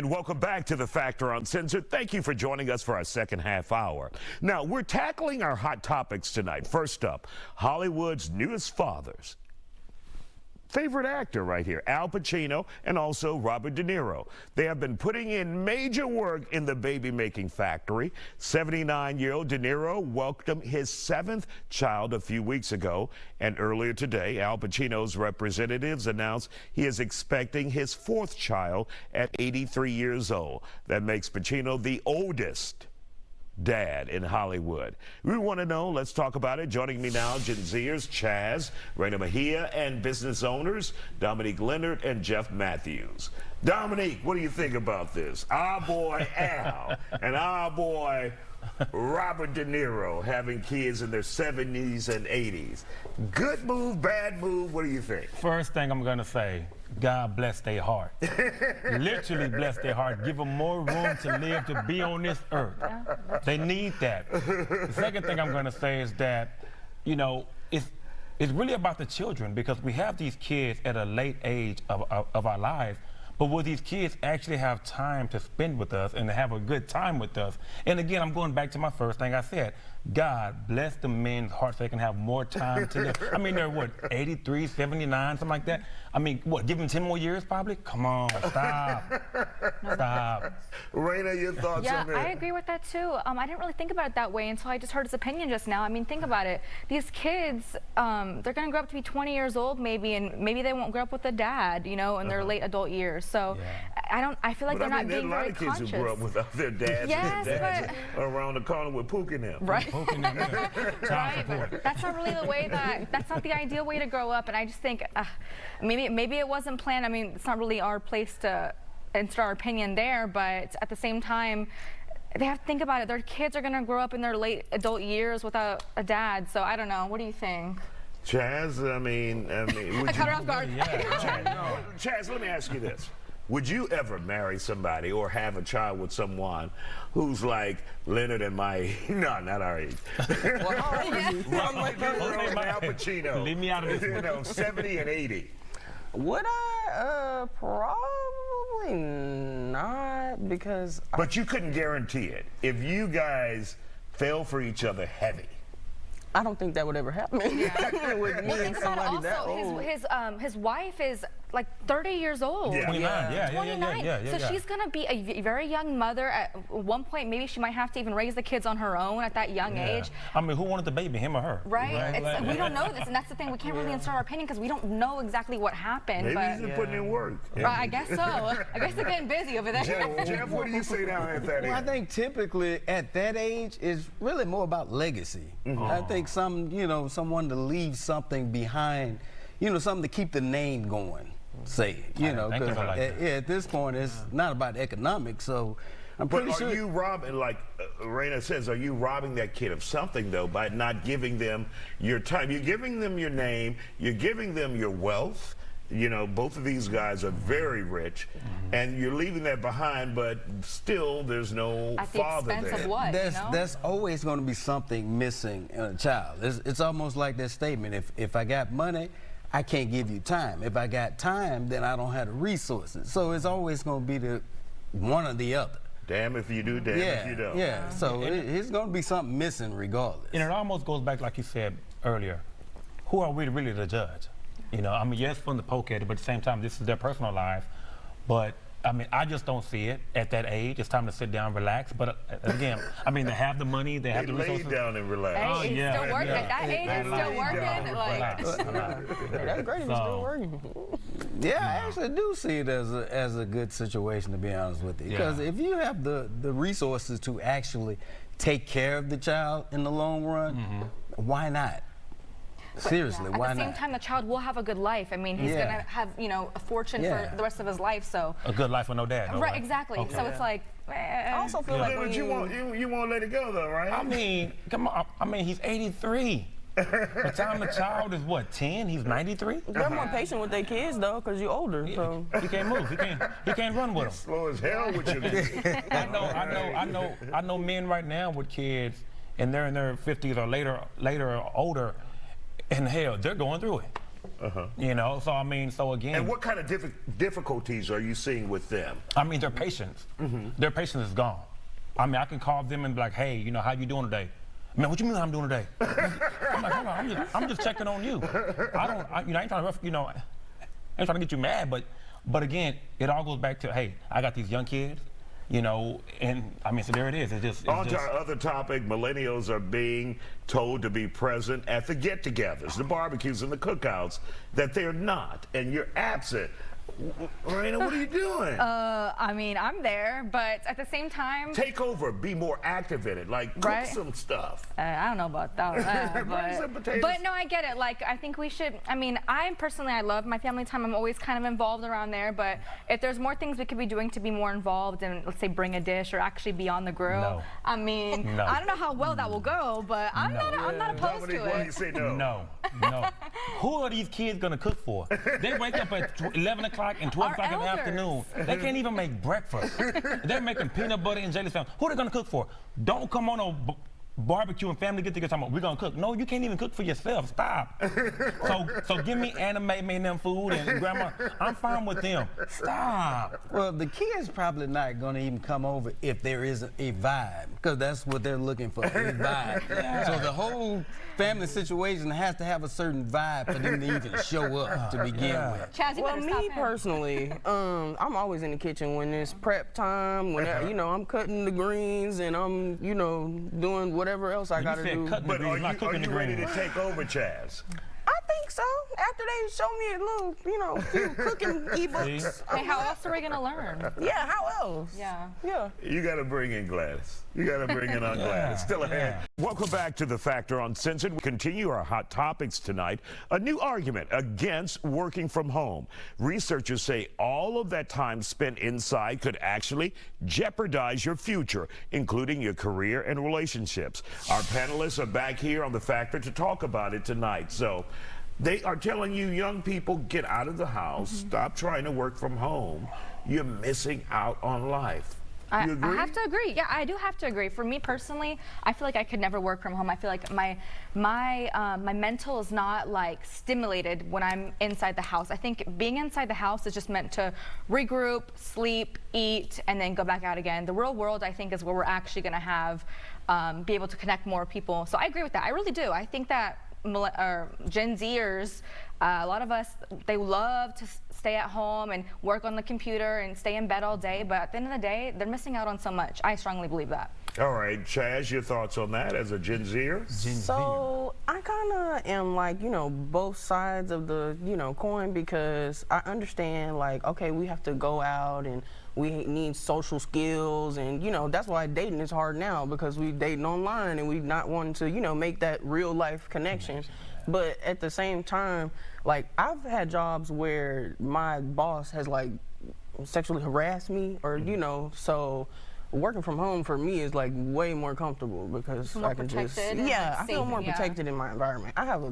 And welcome back to the Factor Uncensored. Thank you for joining us for our second half hour. Now, we're tackling our hot topics tonight. First up, Hollywood's newest fathers. Favorite actor right here, Al Pacino and also Robert De Niro. They have been putting in major work in the baby-making factory. 79-year-old De Niro welcomed his 7th child a few weeks ago, and earlier today, Al Pacino's representatives announced he is expecting his 4th child at 83 years old. That makes Pacino the oldest dad in Hollywood. We want to know, let's talk about it. Joining me now, Gen Zers, Chaz, Raina Mejia, and business owners, Dominique Leonard and Jeff Matthews. Dominique, what do you think about this? Our boy Al and our boy Robert De Niro having kids in their 70s and 80s. Good move, bad move, what do you think? First thing I'm going to say, God bless their heart. Literally bless their heart. Give them more room to live, to be on this earth. They need that. The second thing I'm going to say is that, you know, it's really about the children, because we have these kids at a late age of our lives. But will these kids actually have time to spend with us and to have a good time with us? And again, I'm going back to my first thing I said. God bless the men's hearts so they can have more time to live. I mean, they're what, 83, 79, something like that? I mean, what, give them 10 more years probably? Come on, stop. Stop. Raina, your thoughts on that? Yeah, I agree with that too. I didn't really think about it that way until I just heard his opinion just now. I mean, think about it. These kids, they're going to grow up to be 20 years old maybe, and maybe they won't grow up with a dad, you know, in their late adult years. So I feel like they're not being very conscious. There are a lot of kids who grew up without their dads, yes, and their dads around the corner with Pook in them. Right. Right, but that's not really the way that's not the ideal way to grow up. And I just think maybe it wasn't planned. I mean, it's not really our place to insert our opinion there, but at the same time, they have to think about it. Their kids are going to grow up in their late adult years without a dad. So I don't know. What do you think? Chaz, I mean, I caught her off guard. Chaz, let me ask you this. Would you ever marry somebody or have a child with someone who's like Leonard and my, no, not our age. Well, how old is he? Al Pacino. Leave me out of this. You know, 70 and 80. Would I? Probably not, because... But you couldn't guarantee it. If you guys fell for each other heavy. I don't think that would ever happen. Yeah. With me and somebody that old. His wife is like 30 years old. Yeah. 29. 29. So she's going to be a very young mother. At one point, maybe she might have to even raise the kids on her own at that young age. I mean, who wanted the baby, him or her? Right? We don't know this, and that's the thing. We can't really insert our opinion because we don't know exactly what happened. Maybe he's putting in work. Right, I guess so. I guess they're getting busy over there. Jeff, what do you say down at that age? Well, I think typically at that age is really more about legacy. I think someone to leave something behind, something to keep the name going. Say, because at this point it's not about economics, so I'm pretty sure. But are you robbing, like Raina says, are you robbing that kid of something though by not giving them your time? You're giving them your name, you're giving them your wealth. You know, both of these guys are very rich, and you're leaving that behind, but still there's no father there. Of what, that's always going to be something missing in a child. It's almost like that statement, if I got money, I can't give you time. If I got time, then I don't have the resources. So it's always going to be the one or the other. Damn if you do, damn if you don't. Yeah, so it's going to be something missing regardless. And it almost goes back, like you said earlier, who are we really to judge? You know, I mean, yes, fun to poke at it, but at the same time, this is their personal life. But, I mean, I just don't see it at that age. It's time to sit down, relax. But, again, I mean, they have the money, they have the resources. Lay down and relax. Hey, it's still working. At that age, it's still working. Hey, that's great if it's still working. Yeah, I actually do see it as a good situation, to be honest with you. Because if you have the resources to actually take care of the child in the long run, why not? Seriously, why not? At the same time, the child will have a good life. I mean, he's going to have, a fortune for the rest of his life, so. A good life with no dad, right, exactly. Okay. So it's like, I also feel like when you won't let it go, though, right? I mean, come on. I mean, he's 83. By the time the child is, what, 10? He's 93? They're more patient with their kids, though, because you're older, so. He can't move. He can't run with them. Slow as hell with you. I know men right now with kids, and they're in their 50s or later or older, and hell, they're going through it. You know, so I mean, so again. And what kind of difficulties are you seeing with them? I mean, their patience. Their patience is gone. I mean, I can call them and be like, hey, you know, how you doing today? Man, what you mean how I'm doing today? I'm like, hold on, I'm just checking on you. I ain't trying to, I ain't trying to get you mad, but again, it all goes back to, hey, I got these young kids, you know, and I mean, so there it is. On to our other topic, millennials are being told to be present at the get-togethers, the barbecues and the cookouts, that they're not, and you're absent. Raina, what are you doing? I mean, I'm there, but at the same time... Take over, be more active in it, like cook some stuff. I don't know about that, Bring some potatoes. But no, I get it. Like, I think we should, I mean, I love my family time. I'm always kind of involved around there, but if there's more things we could be doing to be more involved and, let's say, bring a dish or actually be on the grill, I mean, I don't know how well that will go, but I'm not opposed to it. Why do you say no? No. Who are these kids going to cook for? They wake up at 11 o'clock and 12 o'clock in the afternoon. They can't even make breakfast. They're making peanut butter and jelly sandwiches. Who are they going to cook for? Don't come on a barbecue and family get together talking about we're going to cook. No, you can't even cook for yourself. Stop. So give me Anna Mae made them food and grandma. I'm fine with them. Stop. Well, the kids probably not going to even come over if there isn't a vibe, because that's what they're looking for, a vibe. So the whole family situation has to have a certain vibe for them to even show up to begin with. Chaz, well, me personally, I'm always in the kitchen when it's prep time, when I'm cutting the greens and I'm, doing whatever else I gotta do. But are you ready to take over, Chaz? I think so. After they show me a little, few cooking ebooks. Hey, how else are we gonna learn? Yeah, how else? Yeah. You gotta bring in Gladys. You gotta bring in Aunt Gladys. Still ahead. Welcome back to The Factor Uncensored. We continue our hot topics tonight. A new argument against working from home. Researchers say all of that time spent inside could actually jeopardize your future, including your career and relationships. Our panelists are back here on The Factor to talk about it tonight. So they are telling you young people, get out of the house, stop trying to work from home. You're missing out on life. I have to agree. Yeah, I do have to agree. For me personally, I feel like I could never work from home. I feel like my mental is not like stimulated when I'm inside the house. I think being inside the house is just meant to regroup, sleep, eat, and then go back out again. The real world, I think, is where we're actually going to have be able to connect more people. So I agree with that. I really do. I think that Gen Zers, a lot of us, they love to stay at home and work on the computer and stay in bed all day, but at the end of the day, they're missing out on so much. I strongly believe that. All right, Chaz, your thoughts on that as a Gen Zer? So I kind of am like, both sides of the, coin, because I understand, like, okay, we have to go out and we need social skills, and that's why dating is hard now, because we dating online and we not wanting to make that real life connection. But at the same time, like, I've had jobs where my boss has like sexually harassed me, or so working from home for me is like way more comfortable, because I can just I feel more protected in my environment. I have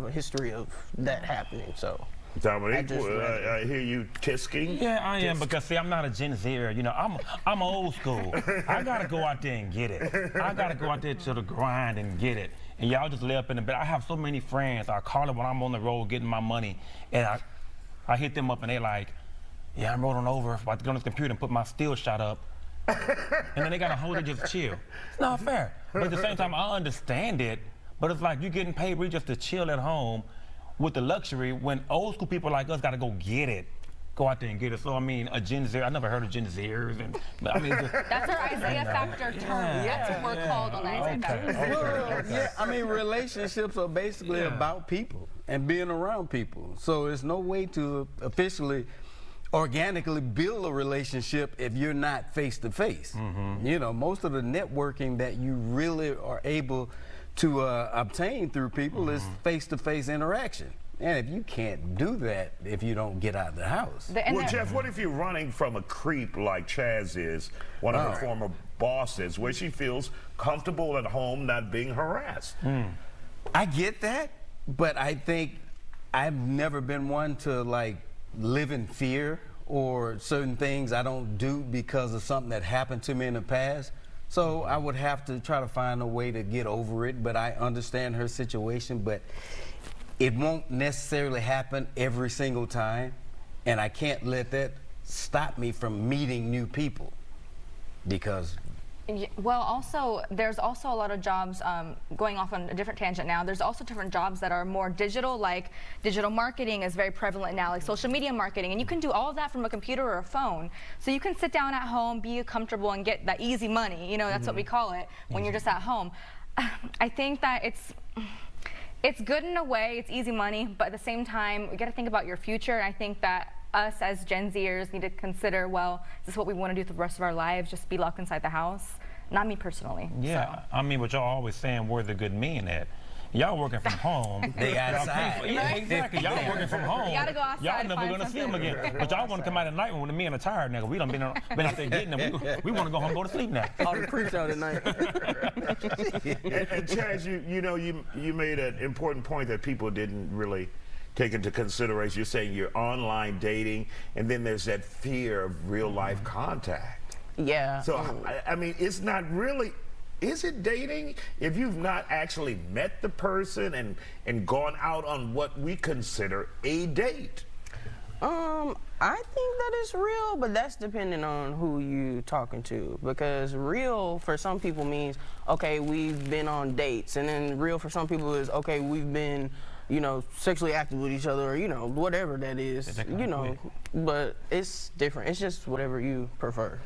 a history of that happening, so. Dominique, I hear you tisking. Yeah, I am, because see, I'm not a Gen Zer. I'm old school. I gotta go out there and get it. I gotta go out there to the grind and get it. And y'all just lay up in the bed. I have so many friends. I call them when I'm on the road getting my money, and I hit them up and they like, yeah, I'm rolling over, about to go on this computer and put my still shot up. And then they gotta hold it, just chill. It's not fair. But at the same time, I understand it, but it's like you're getting paid really just to chill at home with the luxury, when old school people like us gotta go get it. Go out there and get it. So I mean, a Gen Zer, I never heard of Gen Zers, but I mean, that's our isiah-factor term. That's what we're called on isiah-factor. I mean, relationships are basically about people and being around people. So there's no way to officially, organically build a relationship if you're not face to face. Most of the networking that you really are able to obtain through people is face-to-face interaction. And if you can't do that if you don't get out of the house. Well, Jeff, what if you're running from a creep like Chaz is, one of her former bosses, where she feels comfortable at home not being harassed? I get that, but I think I've never been one to like live in fear or certain things I don't do because of something that happened to me in the past. So I would have to try to find a way to get over it, but I understand her situation. But it won't necessarily happen every single time, and I can't let that stop me from meeting new people, because well, also, there's also a lot of jobs, going off on a different tangent now, there's also different jobs that are more digital, like digital marketing is very prevalent now, like social media marketing, and you can do all of that from a computer or a phone. So you can sit down at home, be comfortable, and get that easy money, you know, that's what we call it, when you're just at home. I think that it's good in a way, it's easy money, but at the same time, we gotta think about your future, and I think that us as Gen Zers need to consider, well, is this what we want to do for the rest of our lives, just be locked inside the house? Not me personally. Yeah, so. I mean, but y'all always saying where the good men at. Y'all working from home. They outside. Yeah, exactly. Y'all working from home. You gotta go outside. Y'all never gonna see them again. But y'all want to come out at night when the men are tired, nigga. We done been out there getting them. We want to go home and go to sleep now. All the creeps out at night. And Chaz, you made an important point that people didn't really take into consideration. You're saying you're online dating, and then there's that fear of real life contact. Yeah. So I mean, it's not really. Is it dating if you've not actually met the person and gone out on what we consider a date? I think that it's real, but that's depending on who you talking to. Because real for some people means, okay, we've been on dates, and then real for some people is, okay, we've been, you know, sexually active with each other, or, you know, whatever that is, you know. But it's different. It's just whatever you prefer.